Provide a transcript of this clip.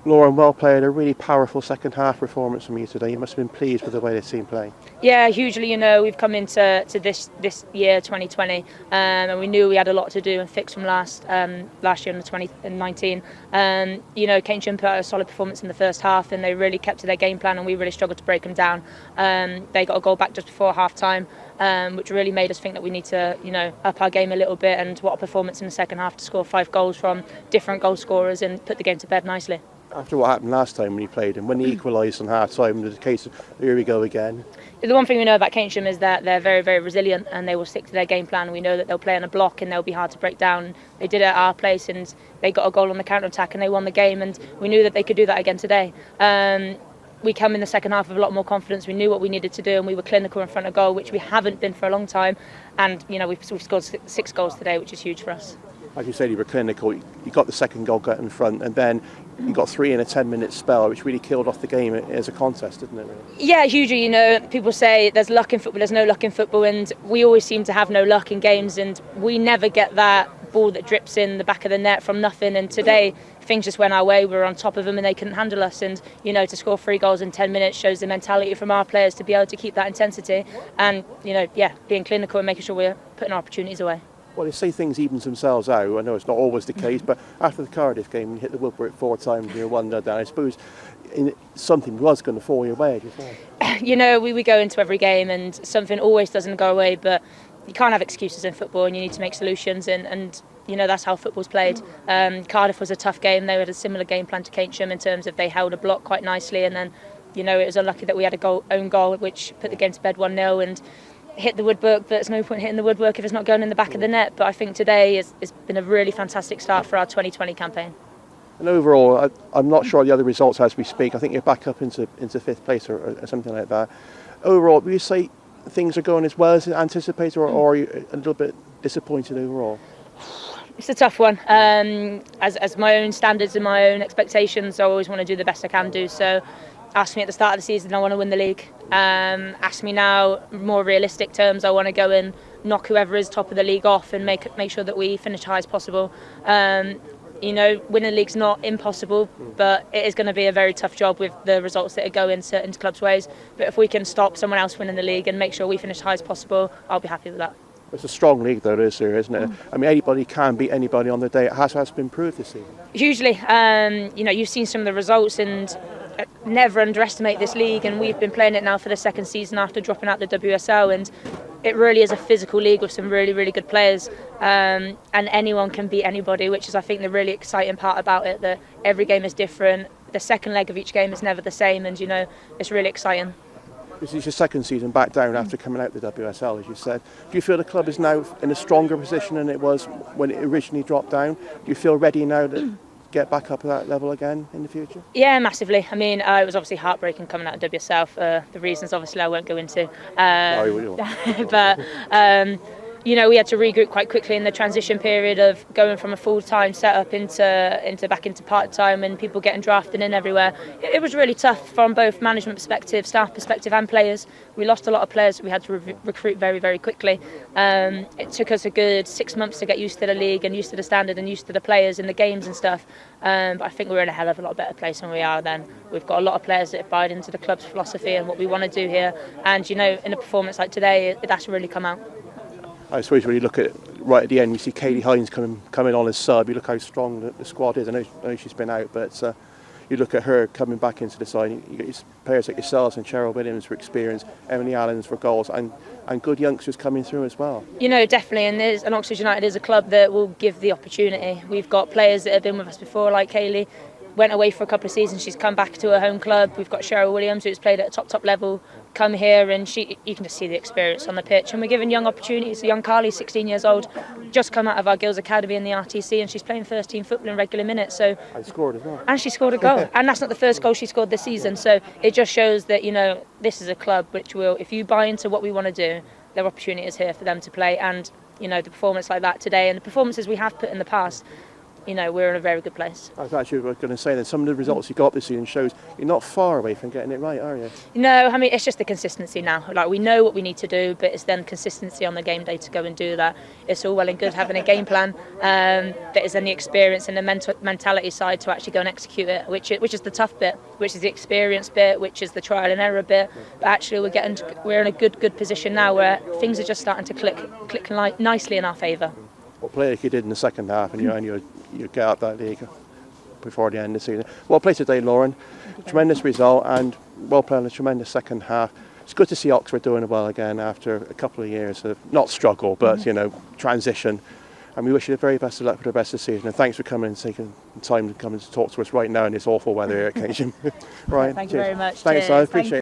Lauren, well played, a really powerful second half performance from you today. You must have been pleased with the way the team play. Yeah, hugely. We've come into this year 2020, and we knew we had a lot to do and fix from last year in 2019. Keynsham put out a solid performance in the first half, and they really kept to their game plan, and we really struggled to break them down. They got a goal back just before half time, which really made us think that we need to up our game a little bit. And what a performance in the second half to score 5 goals from different goal scorers and put the game to bed nicely. After what happened last time when you played and when they equalised on half time, there's a case of here we go again. The one thing we know about Keynsham is that they're very, very resilient and they will stick to their game plan. We know that they'll play on a block and they'll be hard to break down. They did it at our place and they got a goal on the counter-attack and they won the game, and we knew that they could do that again today. We come in the second half with a lot more confidence. We knew what we needed to do and we were clinical in front of goal, which we haven't been for a long time. And we've scored 6 goals today, which is huge for us. Like you said, you were clinical. You got the second goal got in front, and then you got 3 in a 10-minute spell, which really killed off the game as a contest, didn't it? Really? Yeah, hugely. People say there's luck in football, there's no luck in football, and we always seem to have no luck in games, and we never get that ball that drips in the back of the net from nothing. And today, things just went our way. We were on top of them, and they couldn't handle us. And to score 3 goals in 10 minutes shows the mentality from our players to be able to keep that intensity, and being clinical and making sure we're putting our opportunities away. Well, they say things even themselves out. I know it's not always the case, but after the Cardiff game, you hit the woodwork 4 times and you're 1-0 down. I suppose something was going to fall your way, as you say. We go into every game and something always doesn't go away, but you can't have excuses in football and you need to make solutions, and that's how football's played. Cardiff was a tough game. They had a similar game plan to Keynsham in terms of they held a block quite nicely, and then it was unlucky that we had own goal which put the game to bed 1-0 and hit the woodwork, but there's no point hitting the woodwork if it's not going in the back of the net. But I think today has been a really fantastic start for our 2020 campaign. And overall, I'm not sure the other results as we speak. I think you're back up into 5th place or something like that. Overall, would you say things are going as well as anticipated, or are you a little bit disappointed overall? It's a tough one. As my own standards and my own expectations, I always want to do the best I can do. So ask me at the start of the season, I want to win the league. Ask me now, more realistic terms, I want to go and knock whoever is top of the league off and make sure that we finish high as possible. Winning the league's not impossible, but it is going to be a very tough job with the results that are going certain clubs' ways. But if we can stop someone else winning the league and make sure we finish high as possible, I'll be happy with that. It's a strong league, though, isn't it? I mean, anybody can beat anybody on the day. It has been proved this season. Hugely. You've seen some of the results, and never underestimate this league. And we've been playing it now for the 2nd season after dropping out the WSL, and it really is a physical league with some really, really good players. And anyone can beat anybody, which is, I think, the really exciting part about it, that every game is different. The second leg of each game is never the same, and it's really exciting. This is your 2nd season back down after coming out the WSL, as you said. Do you feel the club is now in a stronger position than it was when it originally dropped down? Do you feel ready now to get back up at that level again in the future? Yeah, massively. I mean, it was obviously heartbreaking coming out of WSL for the reasons obviously I won't go into. But we had to regroup quite quickly in the transition period of going from a full-time setup into back into part-time, and people getting drafted in everywhere. It was really tough from both management perspective, staff perspective and players. We lost a lot of players that we had to recruit very, very quickly. It took us a good 6 months to get used to the league and used to the standard and used to the players and the games and stuff. But I think we're in a hell of a lot better place than we are then. We've got a lot of players that buy into the club's philosophy and what we want to do here. And, in a performance like today, that's really come out. I suppose when you look at right at the end, you see Keynsham Haynes coming on as sub. You look how strong the squad is. I know she's been out, but you look at her coming back into the side. You get players like yourselves and Cheryl Williams for experience, Emily Allens for goals, and good youngsters coming through as well. Definitely. And Oxford United is a club that will give the opportunity. We've got players that have been with us before, like Kaylee. Went away for a couple of seasons, she's come back to her home club. We've got Cheryl Williams, who's played at a top level, come here, and you can just see the experience on the pitch. And we're giving young opportunities. Young Carly, 16 years old, just come out of our girls' academy in the RTC, and she's playing first team football in regular minutes. So and scored as well. And she scored a goal. And that's not the first goal she scored this season. So it just shows that, this is a club which will, if you buy into what we want to do, there are opportunities here for them to play. And, the performance like that today and the performances we have put in the past, we're in a very good place. I was actually going to say that some of the results you got this season shows you're not far away from getting it right, are you? No, I mean, it's just the consistency now. Like, we know what we need to do, but it's then consistency on the game day to go and do that. It's all well and good having a game plan, but it's then the experience and the mentality side to actually go and execute it, which is the tough bit, which is the experience bit, which is the trial and error bit. But actually, we're in a good position now where things are just starting to click nicely in our favour. Well, play like you did in the second half, and you get out that league before the end of the season. Well played today, Lauren. Tremendous result, and well played in a tremendous second half. It's good to see Oxford doing well again after a couple of years of not struggle, but transition. And we wish you the very best of luck for the rest of the season. And thanks for coming and taking the time to come and talk to us right now in this awful weather here at Keynsham. Right. Thank you very much. Thanks, Cheers. I appreciate it.